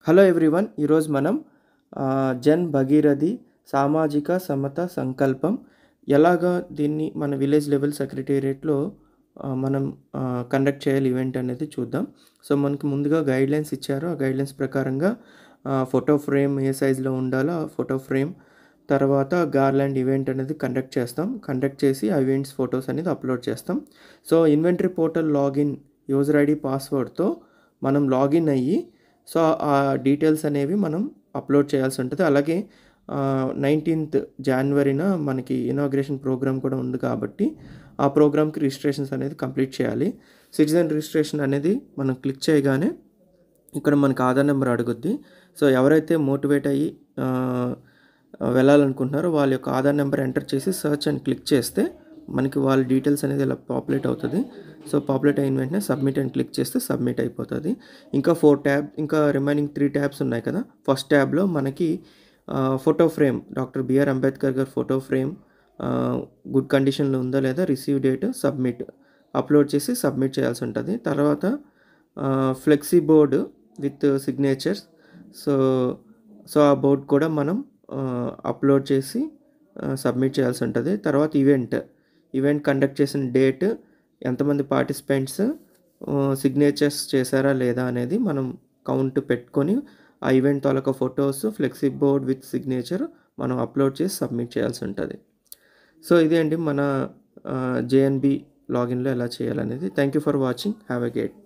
Hello everyone. ఈరోజు మనం జన్ భగీరథి సామాజిక సమత సంకల్పం ఎలాగా దీన్ని మన విలేజ్ లెవెల్ సెక్రటేరియట్లో మనం కండక్ట్ చేయాలి ఈవెంట్ అనేది చూద్దాం. సో మనకి ముందుగా గైడ్లైన్స్ ఇచ్చారు. ఆ గైడ్లైన్స్ ప్రకారంగా ఫోటో ఫ్రేమ్ ఏ సైజులో ఉండాలో ఆ ఫోటో ఫ్రేమ్, తర్వాత గార్లాండ్ ఈవెంట్ అనేది కండక్ట్ చేసి ఆ ఈవెంట్స్ ఫొటోస్ అనేది అప్లోడ్ చేస్తాం. So inventory portal login user ID పాస్వర్డ్తో మనం లాగిన్ అయ్యి సో ఆ డీటెయిల్స్ అనేవి మనం అప్లోడ్ చేయాల్సి ఉంటుంది. అలాగే 19th జనవరిన మనకి ఇనాగ్రేషన్ ప్రోగ్రామ్ కూడా ఉంది కాబట్టి ఆ ప్రోగ్రామ్కి రిజిస్ట్రేషన్స్ అనేది కంప్లీట్ చేయాలి. సిటిజన్ రిజిస్ట్రేషన్ అనేది మనం క్లిక్ చేయగానే ఇక్కడ మనకి ఆధార్ నెంబర్ అడుగుద్ది. సో ఎవరైతే మోటివేట్ అయ్యి వెళ్ళాలనుకుంటున్నారో వాళ్ళ యొక్క ఆధార్ నెంబర్ ఎంటర్ చేసి సర్చ్ అని క్లిక్ చేస్తే మనకి వాళ్ళ డీటెయిల్స్ అనేది ఇలా పాపులేట్ అవుతుంది. సో పాపులేట్ అయిన వెంటనే సబ్మిట్ అని క్లిక్ చేస్తే సబ్మిట్ అయిపోతుంది. ఇంకా రిమైనింగ్ 3 ట్యాబ్స్ ఉన్నాయి కదా. ఫస్ట్ ట్యాబ్లో మనకి photo frame, doctor BR Ambedkar గారి ఫోటో ఫ్రేమ్ గుడ్ కండిషన్లో ఉందా లేదా, రిసీవ్ డేట్, సబ్మిట్ అప్లోడ్ చేసి సబ్మిట్ చేయాల్సి ఉంటుంది. తర్వాత flexi board with signatures, so ఆ బోర్డ్ కూడా మనం అప్లోడ్ చేసి సబ్మిట్ చేయాల్సి ఉంటుంది. తర్వాత ఈవెంట్ కండక్ట్ చేసిన డేట్, ఎంతమంది పార్టిసిపెంట్స్ సిగ్నేచర్స్ చేశారా లేదా అనేది మనం కౌంట్ పెట్టుకొని ఆ ఈవెంట్ తాలూకా photos, flexi board with signature మనం అప్లోడ్ చేసి సబ్మిట్ చేయాల్సి ఉంటుంది. సో ఇదే అండి మన జేఎన్బి లాగిన్లో ఎలా చేయాలనేది. Thank you for watching. Have a great